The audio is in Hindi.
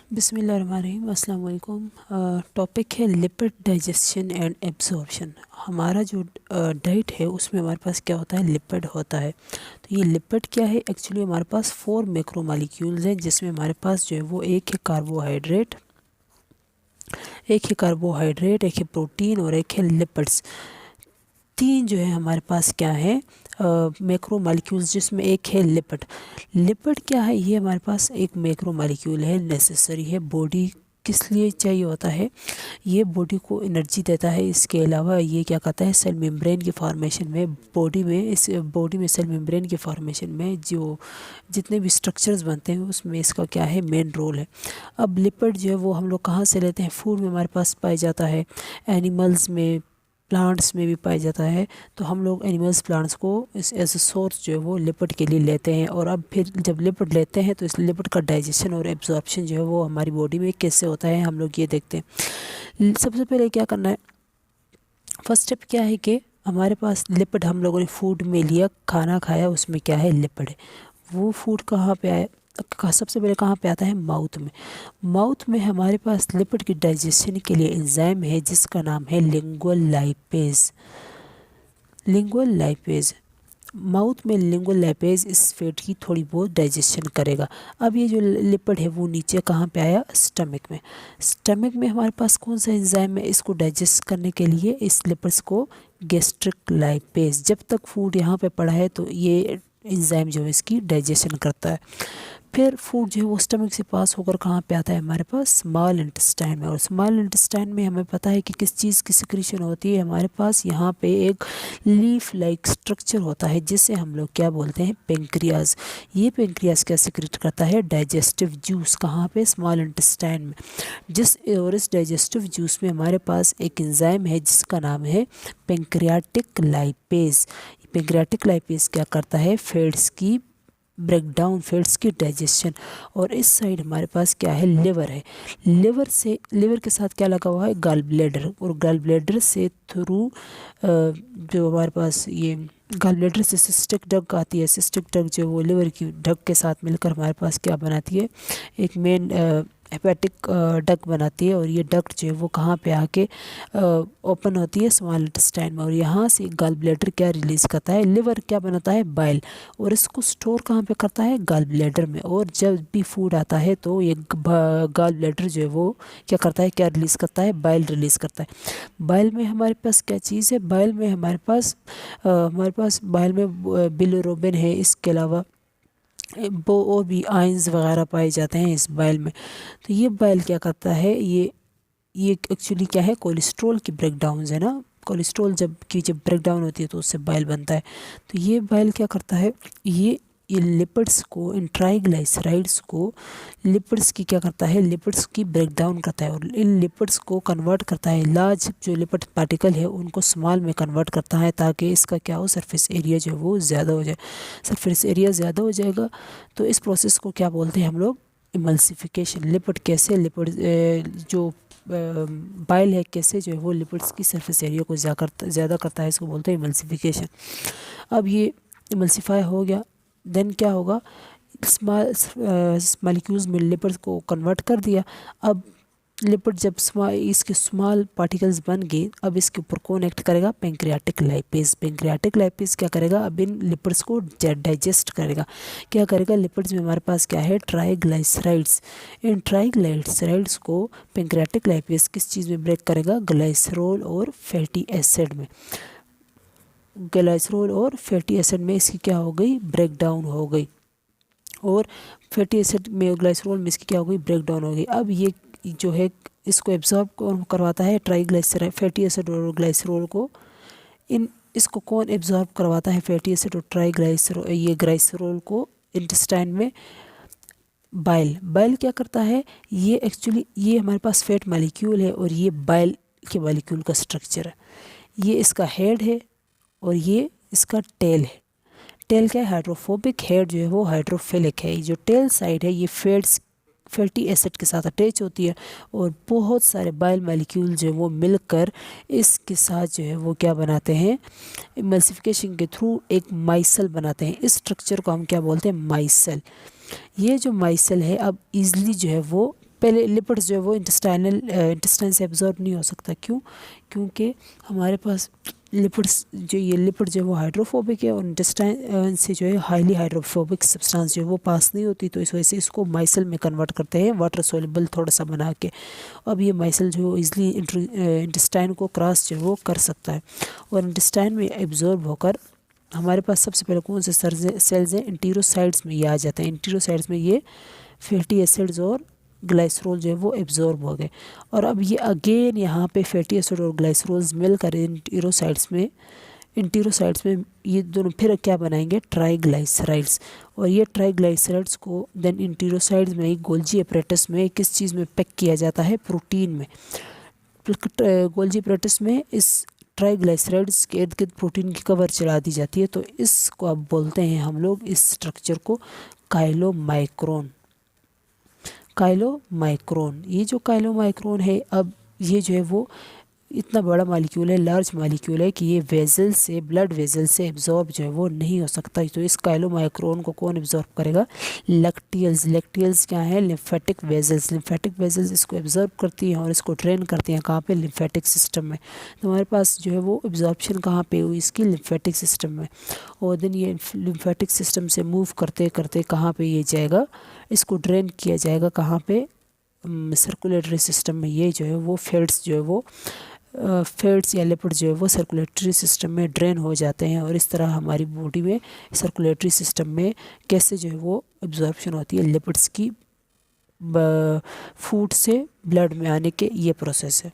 बिस्मिल्लाहिर्रहमानिर्रहीम, अस्सलाम वालेकुम। टॉपिक है लिपिड डाइजेशन एंड एब्जॉर्प्शन। हमारा जो डाइट है उसमें हमारे पास क्या होता है, लिपिड होता है। तो ये लिपिड क्या है, एक्चुअली हमारे पास 4 मैक्रोमॉलिक्यूल्स हैं, जिसमें हमारे पास जो है वो एक है कार्बोहाइड्रेट, एक है प्रोटीन और एक है लिपिड्स। तीन जो है हमारे पास क्या है, मैक्रो मॉलिक्यूल्स, जिसमें एक है लिपिड। लिपिड क्या है, ये हमारे पास एक मैक्रो मॉलिक्यूल है, नेसेसरी है। बॉडी किस लिए चाहिए होता है, ये बॉडी को एनर्जी देता है। इसके अलावा ये क्या करता है, सेल मेम्ब्रेन की फॉर्मेशन में, बॉडी में सेल मेम्ब्रेन की फॉर्मेशन में जो जितने भी स्ट्रक्चर्स बनते हैं उसमें इसका क्या है, मेन रोल है। अब लिपिड जो है वो हम लोग कहाँ से लेते हैं, फूड में हमारे पास पाया जाता है, एनिमल्स में, प्लांट्स में भी पाया जाता है। तो हम लोग एनिमल्स प्लांट्स को इस एज ए सोर्स जो है वो लिपिड के लिए लेते हैं। और अब फिर जब लिपिड लेते हैं तो इस लिपिड का डाइजेशन और एब्जॉर्प्शन जो है वो हमारी बॉडी में कैसे होता है, हम लोग ये देखते हैं। सबसे पहले क्या करना है, फर्स्ट स्टेप क्या है कि हमारे पास लिपिड, हम लोगों ने फूड में लिया, खाना खाया, उसमें क्या है, लिपिड है। वो फूड कहाँ पे आया, सबसे पहले कहाँ पे आता है, माउथ में। माउथ में हमारे पास लिपिड की डाइजेशन के लिए एंजाइम है जिसका नाम है लिंगुअल लाइपेज। माउथ में लिंगुअल लाइपेज इस फैट की थोड़ी बहुत डाइजेशन करेगा। अब ये जो लिपिड है वो नीचे कहाँ पे आया, स्टमक में। स्टमक में हमारे पास कौन सा एंजाइम है इसको डाइजेस्ट करने के लिए, इस लिपिड्स को गैस्ट्रिक लाइपेज। जब तक फूड यहाँ पे पड़ा है तो ये एंजाइम जो है इसकी डाइजेशन करता है। फिर फूड जो है वो स्टमक से पास होकर कहाँ पे आता है, हमारे पास स्मॉल इंटेस्टाइन में। और स्मॉल इंटेस्टाइन में हमें पता है कि किस चीज़ की सिक्रीशन होती है, हमारे पास यहाँ पे एक लीफ लाइक स्ट्रक्चर होता है जिसे हम लोग क्या बोलते हैं, पेंक्रियाज। ये पेंक्रियाज क्या सिक्रेट करता है, डाइजेस्टिव जूस। कहाँ पे, स्मॉल इंटेस्टाइन में। इस डाइजेस्टिव जूस में हमारे पास एक एंजाइम है जिसका नाम है पेंक्रियाटिक लाइपेज। पेंक्रियाटिक लाइपेज क्या करता है, फैट्स की ब्रेकडाउन, फैट्स की डाइजेशन। और इस साइड हमारे पास क्या है, लिवर है। लिवर के साथ क्या लगा हुआ है, गॉल ब्लैडर। और गॉल ब्लैडर से थ्रू जो हमारे पास ये गॉल ब्लैडर से सिस्टिक डग आती है। सिस्टिक डग जो वो लिवर की डग के साथ मिलकर हमारे पास क्या बनाती है, एक मेन हेपेटिक डक बनाती है। और ये डक्ट जो है वो कहाँ पे आके ओपन होती है, स्मॉल इंटेस्टाइन में। और यहाँ से गॉल ब्लैडर क्या रिलीज़ करता है, लिवर क्या बनाता है, बाइल। और इसको स्टोर कहाँ पे करता है, गॉल ब्लैडर में। और जब भी फूड आता है तो ये गॉल ब्लैडर जो है वो क्या करता है, क्या रिलीज़ करता है, बाइल रिलीज़ करता है। बाइल में हमारे पास क्या चीज़ है, बाइल में हमारे पास बाइल में बिलिरुबिन है। इसके अलावा वो और भी आयंस वगैरह पाए जाते हैं इस बाइल में। तो ये बाइल क्या करता है, ये एक्चुअली क्या है, कोलेस्ट्रॉल की ब्रेकडाउन है ना। कोलेस्ट्रॉल जब ब्रेकडाउन होती है तो उससे बाइल बनता है। तो ये बाइल क्या करता है, ये लिपिड्स को, इन ट्राइग्लिसराइड्स को, लिपिड्स की क्या करता है, लिपिड्स की ब्रेकडाउन करता है। और इन लिपिड्स को कन्वर्ट करता है, लार्ज जो लिपिड पार्टिकल है उनको स्मॉल में कन्वर्ट करता है, ताकि इसका क्या हो, सरफेस एरिया जो है वो ज़्यादा हो जाए। सरफेस एरिया ज़्यादा हो जाएगा तो इस प्रोसेस को क्या बोलते हैं हम लोग, इमल्सिफिकेशन। लिपिड कैसे, लिपिड जो बाइल है कैसे जो है वो लिपिड्स की सरफेस एरिया को ज़्यादा करता है, इसको बोलते हैं इमल्सिफिकेशन। अब ये इमल्सिफाई हो गया, देन क्या होगा, स्मॉल मॉलिक्यूल्स में लिपिड्स को कन्वर्ट कर दिया। अब लिपिड जब इसके स्मॉल पार्टिकल्स बन गए, अब इसके ऊपर कौन एक्ट करेगा, पेंक्रियाटिक लाइपेज। पेंक्रियाटिक लाइपेज क्या करेगा, अब इन लिपिड्स को डाइजेस्ट करेगा। क्या करेगा, लिपिड्स में हमारे पास क्या है, ट्राइग्लिसराइड्स। इन ट्राइग्लिसराइड्स को पेंक्रियाटिक लाइपेज किस चीज़ में ब्रेक करेगा, ग्लाइसरोल और फैटी एसिड में। ग्लाइसरोल और फैटी एसिड में इसकी क्या हो गई, ब्रेकडाउन हो गई। और फैटी एसिड में, ग्लाइसरोल में इसकी क्या हो गई, ब्रेकडाउन हो गई। अब ये जो है इसको एब्जॉर्ब कौन करवाता है, ट्राइग्लिसराइड, फैटी एसिड और ग्लाइसरोल को। इसको कौन एब्जॉर्ब करवाता है, फैटी एसिड और ट्राइग्लिसरोल, ये ग्लाइसरोल को इंटेस्टाइन में, बाइल क्या करता है, ये एक्चुअली ये हमारे पास फैट मॉलिक्यूल है और ये बाइल के मॉलिक्यूल का स्ट्रक्चर है। ये इसका हेड है और ये इसका टेल है। टेल क्या है, हाइड्रोफोबिक, हेड जो है वो हाइड्रोफिलिक है। जो टेल साइड है ये फैटी एसिड के साथ अटैच होती है और बहुत सारे बाइल मॉलिक्यूल जो है वो मिलकर इसके साथ जो है वो क्या बनाते हैं, इमल्सिफिकेशन के थ्रू एक माइसल बनाते हैं। इस स्ट्रक्चर को हम क्या बोलते हैं, माइसल। ये जो माइसल है अब इजली जो है वो पहले लिपिड्स जो है वो इंटेस्टाइन से एब्जॉर्ब नहीं हो सकता। क्यों? क्योंकि हमारे पास लिपिड्स जो ये लिपिड जो है वो हाइड्रोफोबिक है और इंटेस्टाइन से जो है हाईली हाइड्रोफोबिक सब्सटेंस जो है वो पास नहीं होती, तो इस वजह से इसको माइसल में कन्वर्ट करते हैं वाटर सोल्यूबल थोड़ा सा बना के। अब ये माइसल जो है ईजिली इंटेस्टाइन को क्रॉस जो है वो कर सकता है और इंटेस्टाइन में एब्जॉर्ब होकर हमारे पास सबसे पहले कौन से सेल्स हैं, इंटीरोसाइड्स में ये आ जाते हैं। इंटीरोसाइड्स में ये फैटी एसिड्स और ग्लाइसरोल जो है वो एब्जॉर्ब हो गए और अब ये अगेन यहाँ पे फैटी एसिड और ग्लाइसरोल्स मिलकर इंटीरोसाइड्स में ये दोनों फिर क्या बनाएंगे, ट्राइग्लाइसराइड्स। और ये ट्राइग्लाइसराइड्स को देन इंटीरोसाइड्स में गोल्जी अपरेटस में किस चीज़ में पैक किया जाता है, प्रोटीन में। गोल्जी अपरेटस में इस ट्राइग्लाइसराइड्स के इर्द गिर्द प्रोटीन की कवर चला दी जाती है, तो इसको अब बोलते हैं हम लोग इस स्ट्रक्चर को काइलोमाइक्रोन। काइलोमाइक्रोन, ये जो काइलोमाइक्रोन है, अब ये जो है वो इतना बड़ा मालिक्यूल है, लार्ज मालिक्यूल है कि ये वेजल से, ब्लड वेजल से एब्जॉर्ब जो है वो नहीं हो सकता। तो इस काइलोमाइक्रोन को कौन एब्जॉर्ब करेगा, लैक्टियल्स। लैक्टियल्स क्या है, लिम्फेटिक वेजल्स। लिम्फेटिक वेजल्स इसको एब्जॉर्ब करती हैं और इसको ड्रेन करती हैं कहाँ पे, लिम्फेटिक सिस्टम में। तो हमारे पास जो है वो एब्जॉर्प्शन कहाँ पे हुई इसकी, लिम्फेटिक सिस्टम में। और देन ये लिम्फेटिक सिस्टम से मूव करते करते कहाँ पे ये जाएगा, इसको ड्रेन किया जाएगा कहाँ पे, सर्कुलेटरी सिस्टम में। ये जो है वो फैट्स जो है वो फैट्स या लिपिड जो है वो सर्कुलेटरी सिस्टम में ड्रेन हो जाते हैं और इस तरह हमारी बॉडी में सर्कुलेटरी सिस्टम में कैसे जो है वो एब्जॉर्प्शन होती है लिपिड्स की फूड से ब्लड में आने के, ये प्रोसेस है।